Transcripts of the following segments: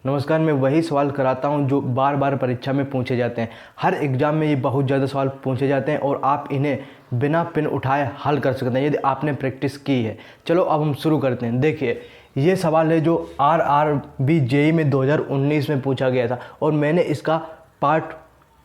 नमस्कार। मैं वही सवाल कराता हूं जो बार बार परीक्षा में पूछे जाते हैं। हर एग्ज़ाम में ये बहुत ज़्यादा सवाल पूछे जाते हैं और आप इन्हें बिना पेन उठाए हल कर सकते हैं यदि आपने प्रैक्टिस की है। चलो अब हम शुरू करते हैं। देखिए, ये सवाल है जो RRB जेईई में 2019 में पूछा गया था और मैंने इसका पार्ट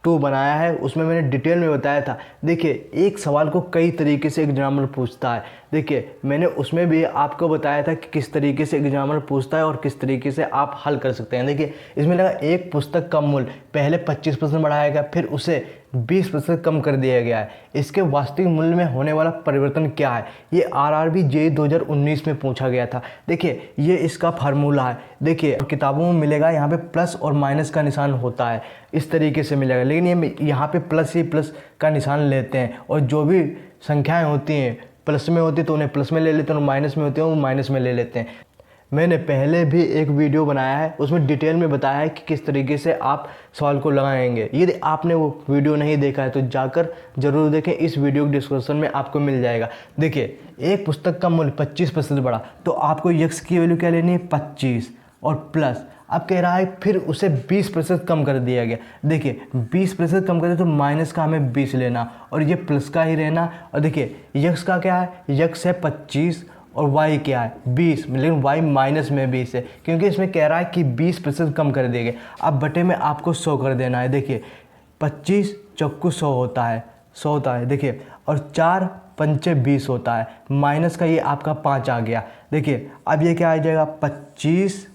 2 बनाया है। उसमें मैंने डिटेल में बताया था। देखिए, एक सवाल को कई तरीके से एग्जामिनर पूछता है। देखिए, मैंने उसमें भी आपको बताया था कि किस तरीके से एग्जामिनर पूछता है और किस तरीके से आप हल कर सकते हैं। देखिए, इसमें लगा एक पुस्तक का मूल्य पहले 25% बढ़ाया गया, फिर उसे 20% कम कर दिया गया है। इसके वास्तविक मूल्य में होने वाला परिवर्तन क्या है? ये RRB जेईई 2019 में पूछा गया था। देखिए, ये इसका फार्मूला है। देखिए, किताबों में मिलेगा यहाँ पे प्लस और माइनस का निशान होता है, इस तरीके से मिलेगा। लेकिन ये यहाँ पे प्लस ही प्लस का निशान लेते हैं और जो भी संख्याएं होती हैं प्लस में होती है तो उन्हें प्लस में ले लेते हैं और माइनस में होती है वो माइनस में ले लेते हैं। मैंने पहले भी एक वीडियो बनाया है, उसमें डिटेल में बताया है कि किस तरीके से आप सवाल को लगाएंगे। यदि आपने वो वीडियो नहीं देखा है तो जाकर ज़रूर देखें, इस वीडियो के डिस्क्रिप्शन में आपको मिल जाएगा। देखिए, एक पुस्तक का मूल्य 25% बढ़ा तो आपको यक्स की वैल्यू क्या लेनी है? 25 और प्लस अब कह रहा है फिर उसे 20% कम कर दिया गया। देखिए, 20% कम कर दिया तो माइनस का हमें 20 लेना और ये प्लस का ही रहना। और देखिए, यक्स का क्या है? यक्स है 25 और वाई क्या है? 20, लेकिन वाई माइनस में 20 है क्योंकि इसमें कह रहा है कि 20% कम कर देंगे। अब बटे में आपको 100 कर देना है। देखिए, 25 चौकू 100 होता है, 100 होता है। देखिए, और 4 पंचे 20 होता है, माइनस का ये आपका 5 आ गया। देखिए, अब ये क्या आ जाएगा? 25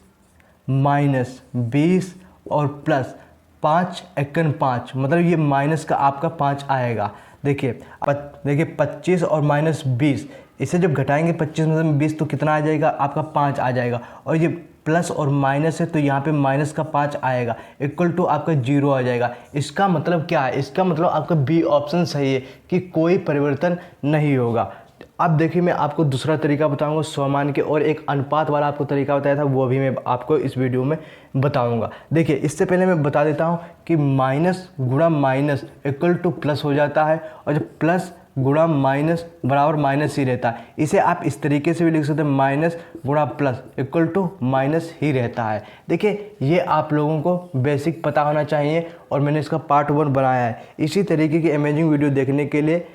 माइनस 20 और प्लस 5 एकन 5, मतलब ये माइनस का आपका 5 आएगा। देखिए 25 और माइनस 20, इसे जब घटाएंगे 25 में 20 तो कितना आ जाएगा? आपका 5 आ जाएगा। और ये प्लस और माइनस है तो यहाँ पे माइनस का 5 आएगा, इक्वल टू आपका 0 आ जाएगा। इसका मतलब क्या है? इसका मतलब आपका बी ऑप्शन सही है कि कोई परिवर्तन नहीं होगा। अब देखिए, मैं आपको दूसरा तरीका बताऊंगा स्वमान के, और एक अनुपात वाला आपको तरीका बताया था वो भी मैं आपको इस वीडियो में बताऊंगा। देखिए, इससे पहले मैं बता देता हूं कि माइनस गुणा माइनस इक्वल टू प्लस हो जाता है और जब प्लस गुणा माइनस बराबर माइनस ही रहता है। इसे आप इस तरीके से भी लिख सकते हैं, माइनस गुणा प्लस इक्वल टू माइनस ही रहता है। देखिए, ये आप लोगों को बेसिक पता होना चाहिए और मैंने इसका पार्ट 1 बनाया है। इसी तरीके की अमेजिंग वीडियो देखने के लिए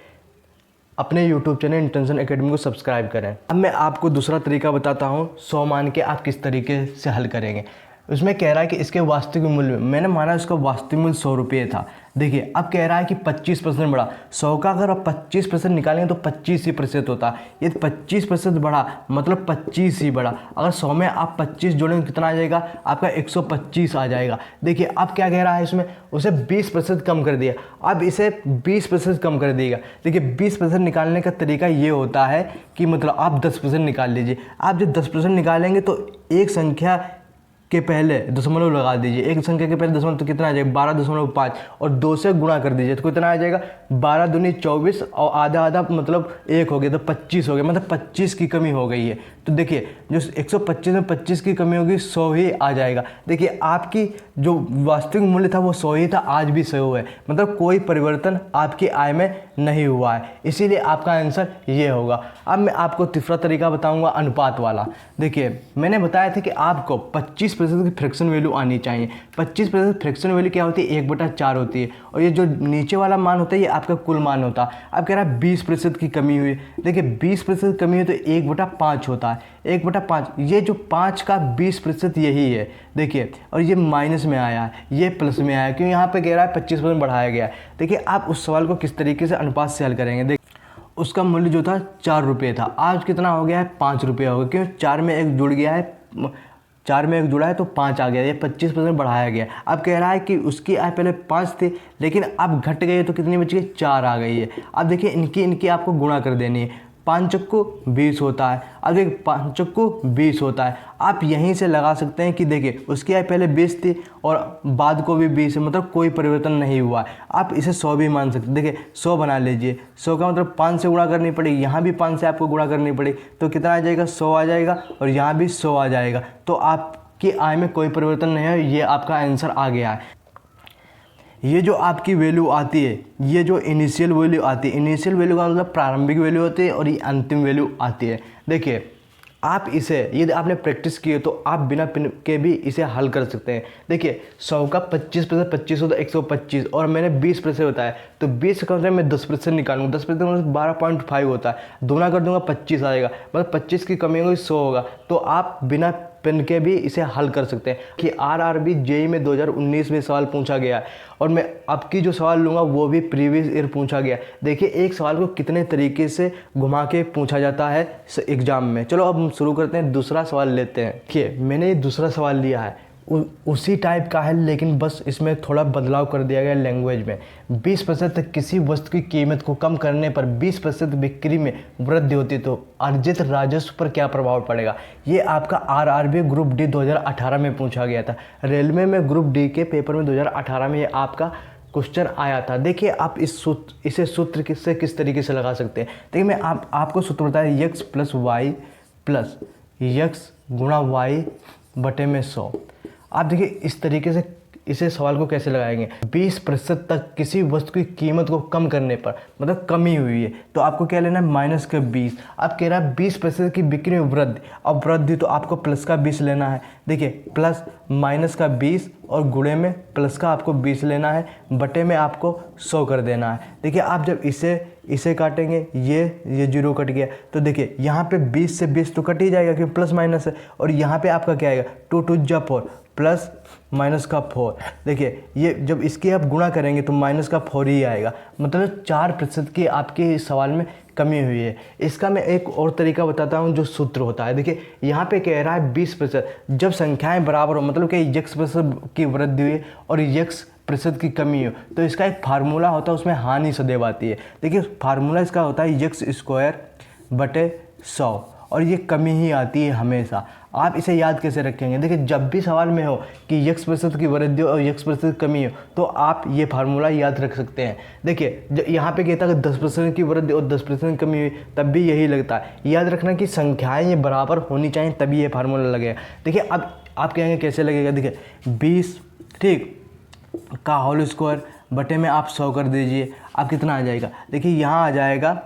अपने YouTube चैनल इंटेंशन एकेडमी को सब्सक्राइब करें। अब मैं आपको दूसरा तरीका बताता हूँ सौ मान के आप किस तरीके से हल करेंगे। उसमें कह रहा है कि इसके वास्तविक मूल्य, मैंने माना इसका वास्तविक मूल्य 100 रुपये था। देखिए, अब कह रहा है कि 25% बढ़ा। 100 का अगर आप 25% निकालेंगे तो 25 ही प्रतिशत होता है। ये 25% बढ़ा मतलब 25 ही बढ़ा। अगर 100 में आप 25 जोड़ेंगे कितना आ जाएगा? आपका 125 आ जाएगा। देखिए, अब क्या कह रहा है इसमें? उसे 20% कम कर दिया, अब इसे 20% कम कर देगा। देखिए, 20% निकालने का तरीका ये होता है कि मतलब आप 10% निकाल लीजिए। आप जब 10% निकालेंगे तो एक संख्या के पहले दशमलव लगा दीजिए। एक संख्या के पहले दशमलव तो कितना आ जाएगा? 12.5 और 2 से गुणा कर दीजिए तो कितना आ जाएगा? 12 दूनी 24 और आधा आधा मतलब 1 हो गया तो 25 हो गया, मतलब 25 की कमी हो गई है। तो देखिए, जो 125 में 25 की कमी होगी 100 ही आ जाएगा। देखिए, आपकी जो वास्तविक मूल्य था वो 100 ही था, आज भी 100 है, मतलब कोई परिवर्तन आपकी आय में नहीं हुआ है, इसीलिए आपका आंसर ये होगा। अब मैं आपको तीसरा तरीका बताऊंगा अनुपात वाला। देखिए, मैंने बताया था कि आपको 25% की फ्रैक्शन वैल्यू आनी चाहिए। 25% फ्रैक्शन वैल्यू क्या होती है? 1/4 होती है और ये जो नीचे वाला मान होता है ये आपका कुल मान होता है। अब कह रहा है 20% की कमी हुई। देखिए, 20% कमी हुई तो 1/5 होता है, 1/5। ये जो 5 का 20% यही है। देखिए, और ये माइनस में आया है, ये प्लस में आया है क्योंकि यहाँ पे कह रहा है 25% बढ़ाया गया है। देखिए, आप उस सवाल को किस तरीके से अनुपात से हल करेंगे। देखिए, उसका मूल्य जो था 4 रुपये था, आज कितना हो गया है? 5 रुपये हो गया, क्यों? 4 में 1 जुड़ गया है, 4 में 1 जुड़ा है तो 5 आ गया, ये 25% बढ़ाया गया। अब कह रहा है कि उसकी आय पहले 5 थी लेकिन अब घट गई है तो कितनी बच गई? 4 आ गई है। अब देखिए, इनकी आपको गुणा कर देनी है। 5 चक्कू 20 होता है, अब देखिए 5 चक्कू 20 होता है। आप यहीं से लगा सकते हैं कि देखिए, उसकी आय पहले 20 थी और बाद को भी 20 है, मतलब कोई परिवर्तन नहीं हुआ है। आप इसे 100 भी मान सकते हैं। देखिए, 100 बना लीजिए। 100 का मतलब 5 से गुणा करनी पड़ेगी, यहाँ भी 5 से आपको गुणा करनी पड़ेगी तो कितना आ जाएगा? 100 आ जाएगा और यहाँ भी 100 आ जाएगा। तो आपकी आय में कोई परिवर्तन नहीं है, ये आपका आंसर आ गया है। ये जो आपकी वैल्यू आती है, ये जो इनिशियल वैल्यू आती है, इनिशियल वैल्यू का मतलब प्रारंभिक वैल्यू होती है और ये अंतिम वैल्यू आती है। देखिए, आप इसे यदि आपने प्रैक्टिस की है तो आप बिना पिन के भी इसे हल कर सकते हैं। देखिए 100 का 25% 25 होता है 125, और मैंने 20% बताया, तो 20 का मतलब मैं 10% निकालूंगा, 10% मतलब 12.5 होता है, दोना कर दूंगा 25 आएगा, मतलब 25 की कमी होगी 100 होगा। तो आप बिना पेन के भी इसे हल कर सकते हैं कि आरआरबी जेईई में 2019 में सवाल पूछा गया है, और मैं अब की जो सवाल लूँगा वो भी प्रीवियस ईयर पूछा गया। देखिए एक सवाल को कितने तरीके से घुमा के पूछा जाता है एग्ज़ाम में। चलो अब हम शुरू करते हैं, दूसरा सवाल लेते हैं। देखिए मैंने ये दूसरा सवाल लिया है, उसी टाइप का है, लेकिन बस इसमें थोड़ा बदलाव कर दिया गया लैंग्वेज में। 20% तक किसी वस्तु की कीमत को कम करने पर 20% बिक्री में वृद्धि होती तो अर्जित राजस्व पर क्या प्रभाव पड़ेगा। ये आपका आरआरबी ग्रुप डी 2018 में पूछा गया था। रेलवे में ग्रुप डी के पेपर में 2018 में ये आपका क्वेश्चन आया था। देखिए आप इसे सूत्र किस तरीके से लगा सकते हैं। देखिए मैं आपको सूत्र बताया, x plus y plus x गुणा वाई बटे में 100। आप देखिए इस तरीके से इसे सवाल को कैसे लगाएंगे। 20% तक किसी वस्तु की कीमत को कम करने पर, मतलब कमी हुई है, तो आपको क्या लेना है, माइनस का 20। अब कह रहा है 20% की बिक्री में वृद्धि, अब वृद्धि तो आपको प्लस का 20 लेना है। देखिए प्लस माइनस का 20 और गुणे में प्लस का आपको 20 लेना है, बटे में आपको 100 कर देना है। देखिए आप जब इसे काटेंगे, ये जीरो कट गया, तो देखिए यहाँ पे 20 से 20 तो कट ही जाएगा क्योंकि प्लस माइनस है, और यहाँ पे आपका क्या आएगा, 2 2 जा 4 प्लस माइनस का 4। देखिए ये जब इसकी आप गुणा करेंगे तो माइनस का 4 ही आएगा, मतलब 4% की आपके इस सवाल में कमी हुई है। इसका मैं एक और तरीका बताता हूँ जो सूत्र होता है। देखिए यहाँ पे कह रहा है 20%, जब संख्याएं बराबर हो, मतलब कि यक्स प्रतिशत की वृद्धि हुई और यक्स प्रतिशत की कमी हो, तो इसका एक फार्मूला होता है, उसमें हानि सदैव आती है। देखिए फार्मूला इसका होता है यक्स स्क्वायर बटे 100, और ये कमी ही आती है हमेशा। आप इसे याद कैसे रखेंगे। देखिए जब भी सवाल में हो कि यक्स प्रतिशत की वृद्धि हो और यक्स प्रतिशत की कमी हो, तो आप ये फार्मूला याद रख सकते हैं। देखिए यहाँ पे कहता है कि 10% की वृद्धि और 10% की कमी हुई, तब भी यही लगता है। याद रखना कि संख्याएं ये बराबर होनी चाहिए, तभी ये फार्मूला लगेगा। देखिए अब आप कहेंगे कैसे लगेगा। देखिए 20 ठीक का होल स्क्वायर बटे में आप 100 कर दीजिए, आप कितना आ जाएगा। देखिए यहाँ आ जाएगा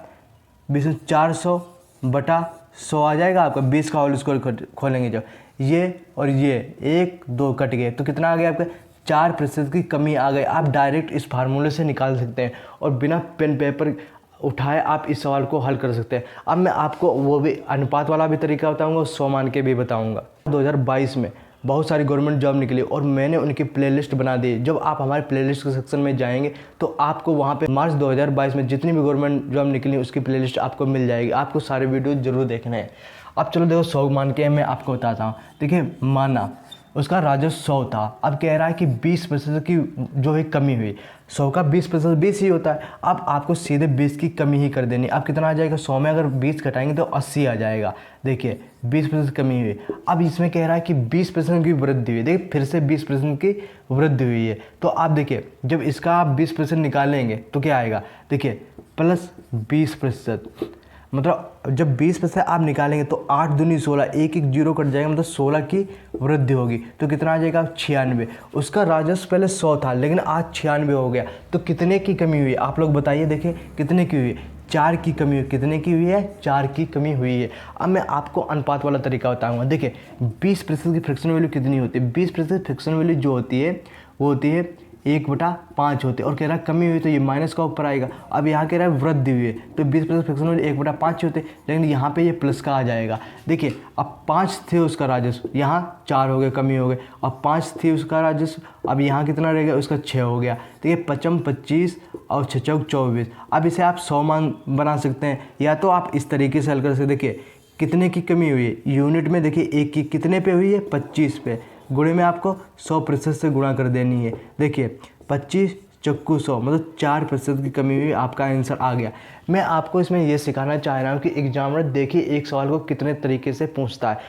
400 बटा 100 आ जाएगा आपका। 20 का होल स्क्वायर खोलेंगे जब, ये और ये 1 2 कट गए, तो कितना आ गया आपका, 4% की कमी आ गई। आप डायरेक्ट इस फार्मूले से निकाल सकते हैं और बिना पेन पेपर उठाए आप इस सवाल को हल कर सकते हैं। अब मैं आपको वो भी अनुपात वाला भी तरीका बताऊंगा और 100 मान के भी बताऊंगा। 2022 में बहुत सारी गवर्नमेंट जॉब निकली और मैंने उनकी प्लेलिस्ट बना दी। जब आप हमारे प्लेलिस्ट के सेक्शन में जाएंगे तो आपको वहाँ पे मार्च 2022 में जितनी भी गवर्नमेंट जॉब निकली उसकी प्लेलिस्ट आपको मिल जाएगी। आपको सारे वीडियो जरूर देखने हैं। अब चलो देखो 100 मान के मैं आपको बताता हूँ। देखिए माना उसका राजस्व 100 था, अब कह रहा है कि 20% की जो है कमी हुई। 100 का 20% 20 ही होता है। अब आपको सीधे 20 की कमी ही कर देनी। अब कितना आ जाएगा, 100 में अगर 20 घटाएंगे तो 80 आ जाएगा। देखिए 20% कमी हुई। अब इसमें कह रहा है कि 20% की वृद्धि हुई। देखिए फिर से 20% की वृद्धि हुई है, तो आप देखिए जब इसका आप 20% निकालेंगे तो क्या आएगा। देखिए प्लस 20%, मतलब जब 20% आप निकालेंगे तो 8 दूनी 16, एक एक जीरो कट जाएगा, मतलब 16 की वृद्धि होगी, तो कितना आ जाएगा 96। उसका राजस्व पहले 100 था लेकिन आज 96 हो गया, तो कितने की कमी हुई आप लोग बताइए। देखिए कितने की हुई, 4 की कमी हुई। कितने की हुई है, 4 की कमी हुई है। अब मैं आपको अनुपात वाला तरीका बताऊँगा। देखिए 20% की फ्रिक्शन वैल्यू कितनी होती है। 20% फ्रिक्शन वैल्यू जो होती है वो होती है 1/5 होते, और कह रहा है कमी हुई तो ये माइनस का ऊपर आएगा। अब यहाँ कह रहा है वृद्धि हुई है तो 20% फ्रिक्शन वैल्यू 1/5 होते, लेकिन यहाँ पे ये प्लस का आ जाएगा। देखिए अब 5 थे उसका राजस्व, यहाँ 4 हो गए, कमी हो गए। अब 5 थी उसका राजस्व, अब यहाँ कितना रहेगा, उसका 6 हो गया। देखिए 55 25 और 6 चौक 24। अब इसे आप 100 मान बना सकते हैं, या तो आप इस तरीके से हल कर सकते। देखिए कितने की कमी हुई है यूनिट में, देखिए एक की कितने पे हुई है, 25 पे, गुणे में आपको 100% से गुणा कर देनी है। देखिए 25 चक्कू 100, मतलब 4% की कमी हुई, आपका आंसर आ गया। मैं आपको इसमें ये सिखाना चाह रहा हूँ कि एग्जामिनर देखिए एक सवाल को कितने तरीके से पूछता है,